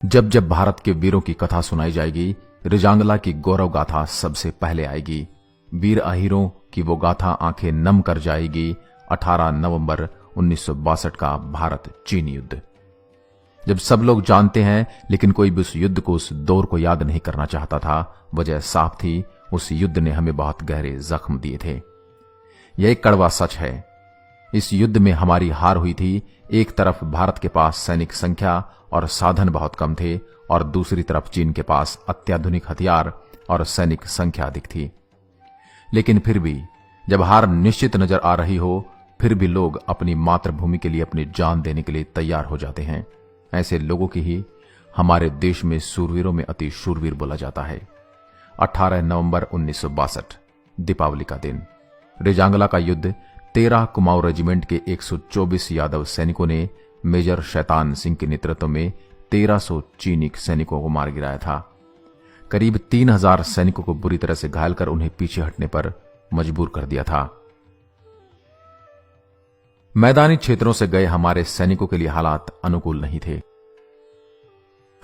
जब जब भारत के वीरों की कथा सुनाई जाएगी, रिजांगला की गौरव गाथा सबसे पहले आएगी। वीर अहीरों की वो गाथा आंखें नम कर जाएगी। 18 नवंबर 1962 का भारत चीन युद्ध। जब सब लोग जानते हैं लेकिन कोई भी उस युद्ध को, उस दौर को याद नहीं करना चाहता था। वजह साफ थी, उस युद्ध ने हमें बहुत गहरे जख्म दिए थे। यह एक कड़वा सच है। इस युद्ध में हमारी हार हुई थी। एक तरफ भारत के पास सैनिक संख्या और साधन बहुत कम थे और दूसरी तरफ चीन के पास अत्याधुनिक हथियार और सैनिक संख्या अधिक थी। लेकिन फिर भी जब हार निश्चित नजर आ रही हो, फिर भी लोग अपनी मातृभूमि के लिए अपनी जान देने के लिए तैयार हो जाते हैं। ऐसे लोगों की ही हमारे देश में सूरवीरों में अति शूरवीर बोला जाता है। 18 नवंबर 1962 दीपावली का दिन। रिजांगला का युद्ध 13 कुमाऊं रेजिमेंट के 124 यादव सैनिकों ने मेजर शैतान सिंह के नेतृत्व में 1300 चीनी सैनिकों को मार गिराया था। करीब 3000 सैनिकों को बुरी तरह से घायल कर उन्हें पीछे हटने पर मजबूर कर दिया था। मैदानी क्षेत्रों से गए हमारे सैनिकों के लिए हालात अनुकूल नहीं थे।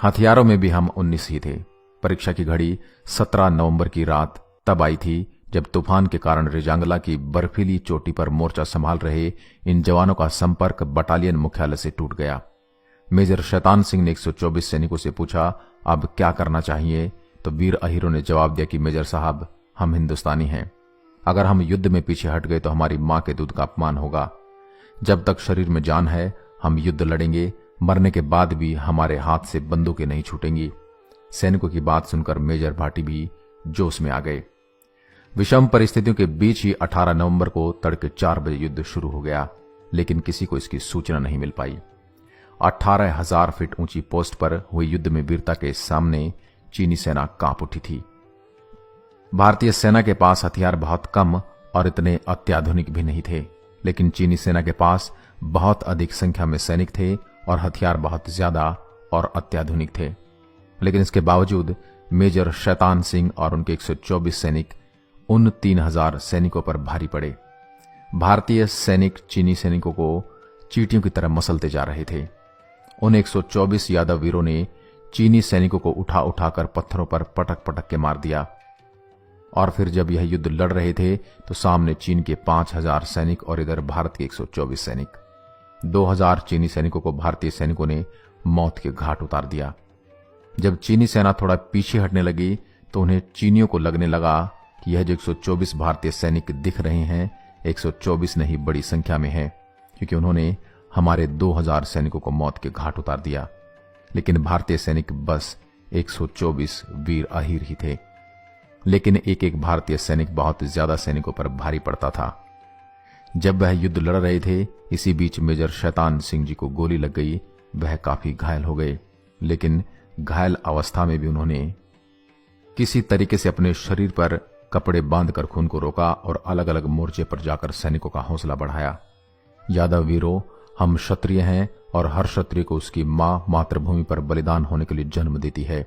हथियारों में भी हम 19 ही थे। परीक्षा की घड़ी 17 नवंबर की रात तब आई थी जब तूफान के कारण रिजांगला की बर्फीली चोटी पर मोर्चा संभाल रहे इन जवानों का संपर्क बटालियन मुख्यालय से टूट गया। मेजर शैतान सिंह ने 124 सैनिकों से पूछा, अब क्या करना चाहिए? तो वीर अहीरों ने जवाब दिया कि मेजर साहब, हम हिंदुस्तानी हैं। अगर हम युद्ध में पीछे हट गए तो हमारी मां के दूध का अपमान होगा। जब तक शरीर में जान है हम युद्ध लड़ेंगे। मरने के बाद भी हमारे हाथ से बंदूकें नहीं छूटेंगी। सैनिकों की बात सुनकर मेजर भाटी भी जोश में आ गए। विषम परिस्थितियों के बीच ही 18 नवंबर को तड़के 4 बजे युद्ध शुरू हो गया, लेकिन किसी को इसकी सूचना नहीं मिल पाई। 18,000 फीट ऊंची पोस्ट पर हुए युद्ध में वीरता के सामने चीनी सेना कांप उठी थी। भारतीय सेना के पास हथियार बहुत कम और इतने अत्याधुनिक भी नहीं थे, लेकिन चीनी सेना के पास बहुत अधिक संख्या में सैनिक थे और हथियार बहुत ज्यादा और अत्याधुनिक थे। लेकिन इसके बावजूद मेजर शैतान सिंह और उनके 124 सैनिक उन 3000 सैनिकों पर भारी पड़े। भारतीय सैनिक चीनी सैनिकों को चींटियों की तरह मसलते जा रहे थे। उन 124 यादव वीरों ने चीनी सैनिकों को उठा उठाकर पत्थरों पर पटक पटक के मार दिया। और फिर जब यह युद्ध लड़ रहे थे तो सामने चीन के 5000 सैनिक और इधर भारत के 124 सैनिक। 2000 चीनी सैनिकों को भारतीय सैनिकों ने मौत के घाट उतार दिया। जब चीनी सेना थोड़ा पीछे हटने लगी तो उन्हें चीनियों को लगने लगा कि यह जो 124 भारतीय सैनिक दिख रहे हैं, 124 नहीं बड़ी संख्या में है, क्योंकि उन्होंने हमारे 2000 सैनिकों को मौत के घाट उतार दिया। लेकिन भारतीय सैनिक बस 124 वीर अहीर ही थे। लेकिन एक एक भारतीय सैनिक बहुत ज्यादा सैनिकों पर भारी पड़ता था। जब वह युद्ध लड़ रहे थे, इसी बीच मेजर शैतान सिंह जी को गोली लग गई। वह काफी घायल हो गए, लेकिन घायल अवस्था में भी उन्होंने किसी तरीके से अपने शरीर पर कपड़े बांधकर खून को रोका और अलग अलग मोर्चे पर जाकर सैनिकों का हौसला बढ़ाया। यादव वीरों, हम क्षत्रिय हैं और हर क्षत्रिय को उसकी मां मातृभूमि पर बलिदान होने के लिए जन्म देती है।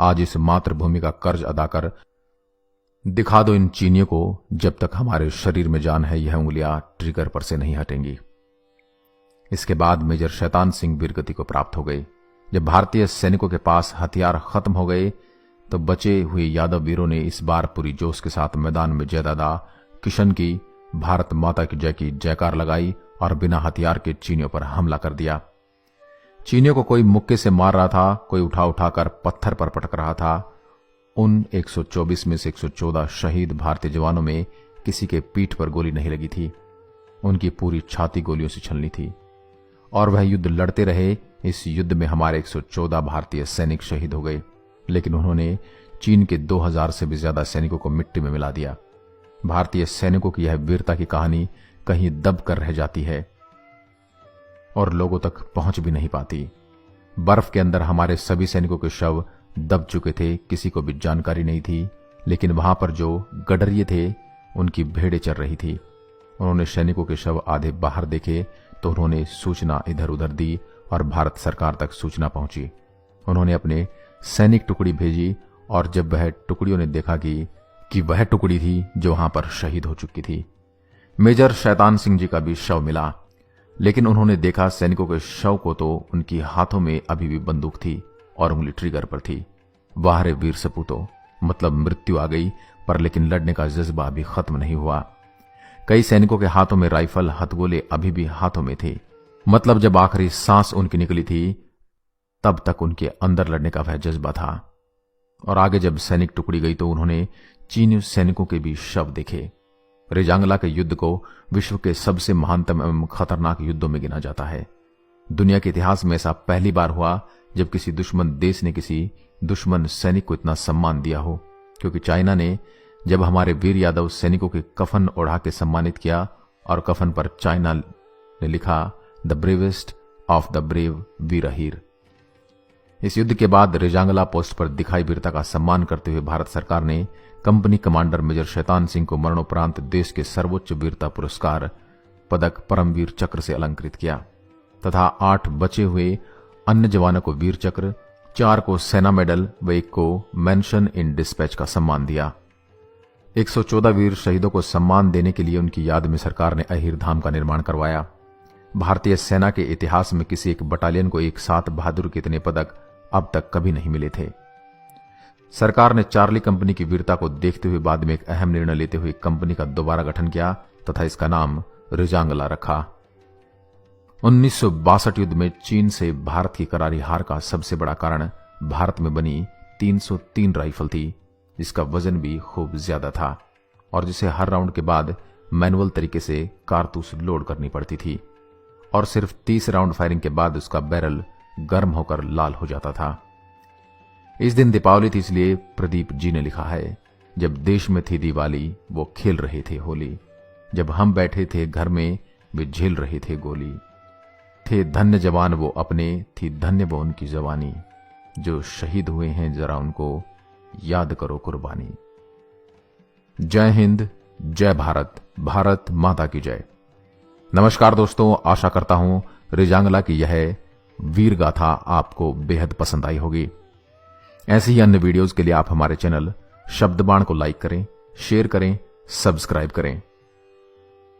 आज इस मातृभूमि का कर्ज अदा कर दिखा दो इन चीनियों को। जब तक हमारे शरीर में जान है, यह उंगलियां ट्रिगर पर से नहीं हटेंगी। इसके बाद मेजर शैतान सिंह वीरगति को प्राप्त हो गए। जब भारतीय सैनिकों के पास हथियार खत्म हो गए तो बचे हुए यादव वीरों ने इस बार पूरी जोश के साथ मैदान में जय दादा किशन की, भारत माता की जय की जयकार लगाई और बिना हथियार के चीनियों पर हमला कर दिया। चीनियों को कोई मुक्के से मार रहा था, कोई उठा उठाकर पत्थर पर पटक रहा था। उन 124 में से 114 शहीद भारतीय जवानों में किसी के पीठ पर गोली नहीं लगी थी। उनकी पूरी छाती गोलियों से छलनी थी और वह युद्ध लड़ते रहे। इस युद्ध में हमारे 114 भारतीय सैनिक शहीद हो गए, लेकिन उन्होंने चीन के 2000 से भी ज्यादा सैनिकों को मिट्टी में मिला दिया। भारतीय सैनिकों की यह वीरता की कहानी कहीं दब कर रह जाती है और लोगों तक पहुंच भी नहीं पाती। बर्फ के अंदर हमारे सभी सैनिकों के शव दब चुके थे, किसी को भी जानकारी नहीं थी। लेकिन वहां पर जो गडरिये थे, उनकी भेड़ें चल रही थी। उन्होंने सैनिकों के शव आधे बाहर देखे तो उन्होंने सूचना इधर उधर दी और भारत सरकार तक सूचना पहुंची। उन्होंने अपने सैनिक टुकड़ी भेजी और जब वह टुकड़ियों ने देखा कि वह टुकड़ी थी जो वहां पर शहीद हो चुकी थी। मेजर शैतान सिंह जी का भी शव मिला, लेकिन उन्होंने देखा सैनिकों के शव को तो उनकी हाथों में अभी भी बंदूक थी, और उंगली ट्रिगर पर थी। वाह रे वीर सपूतों, मतलब मृत्यु आ गई, पर लेकिन लड़ने का जज्बा अभी खत्म नहीं हुआ। कई सैनिकों के हाथों में राइफल, हथगोले अभी भी हाथों में थे। मतलब जब आखिरी सांस उनकी निकली थी, तब तक उनके अंदर लड़ने का वह जज्बा था। और आगे जब सैनिक टुकड़ी गई तो उन्होंने चीनी सैनिकों के भी शव देखे। रेजांगला के युद्ध को विश्व के सबसे महानतम एवं खतरनाक युद्धों में गिना जाता है। दुनिया के इतिहास में ऐसा पहली बार हुआ जब किसी दुश्मन देश ने किसी दुश्मन सैनिक को इतना सम्मान दिया हो, क्योंकि चाइना ने जब हमारे वीर यादव सैनिकों के कफन ओढ़ा के सम्मानित किया और कफन पर चाइना ने लिखा the bravest of the brave वीरहीर। इस युद्ध के बाद रेजांगला पोस्ट पर दिखाई वीरता का सम्मान करते हुए भारत सरकार ने company commander major Shaitan Singh को मरणोपरांत देश के सर्वोच्च वीरता पुरस्कार पदक परमवीर चक्र से अलंकृत किया तथा 8 बचे हुए अन्य जवानों को वीर चक्र, 4 को सेना मेडल व 1 को मेंशन इन डिस्पैच का सम्मान दिया। 114 वीर शहीदों को सम्मान देने के लिए उनकी याद में सरकार ने अहिर धाम का निर्माण करवाया। भारतीय सेना के इतिहास में किसी एक बटालियन को एक साथ बहादुर के इतने पदक अब तक कभी नहीं मिले थे। सरकार ने चार्ली कंपनी की वीरता को देखते हुए बाद में एक अहम निर्णय लेते हुए कंपनी का दोबारा गठन किया तथा इसका नाम रेजांगला रखा। 1962 युद्ध में चीन से भारत की करारी हार का सबसे बड़ा कारण भारत में बनी 303 राइफल थी, जिसका वजन भी खूब ज्यादा था और जिसे हर राउंड के बाद मैनुअल तरीके से कारतूस लोड करनी पड़ती थी और सिर्फ 30 राउंड फायरिंग के बाद उसका बैरल गर्म होकर लाल हो जाता था। इस दिन दीपावली थी, इसलिए प्रदीप जी ने लिखा है, जब देश में थी दिवाली वो खेल रहे थे होली, जब हम बैठे थे घर में वे झेल रहे थे गोली, थे धन्य जवान वो अपने, थी धन्य वो उनकी जवानी, जो शहीद हुए हैं जरा उनको याद करो कुर्बानी। जय हिंद, जय भारत, भारत माता की जय। नमस्कार दोस्तों, आशा करता हूं रेजांगला की यह वीर गाथा आपको बेहद पसंद आई होगी। ऐसे ही अन्य वीडियोस के लिए आप हमारे चैनल शब्दबाण को लाइक करें, शेयर करें, सब्सक्राइब करें।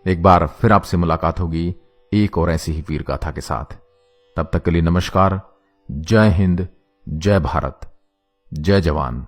एक बार फिर आपसे मुलाकात होगी एक और ऐसी ही वीर गाथा के साथ। तब तक के लिए नमस्कार, जय हिंद, जय भारत, जय जवान।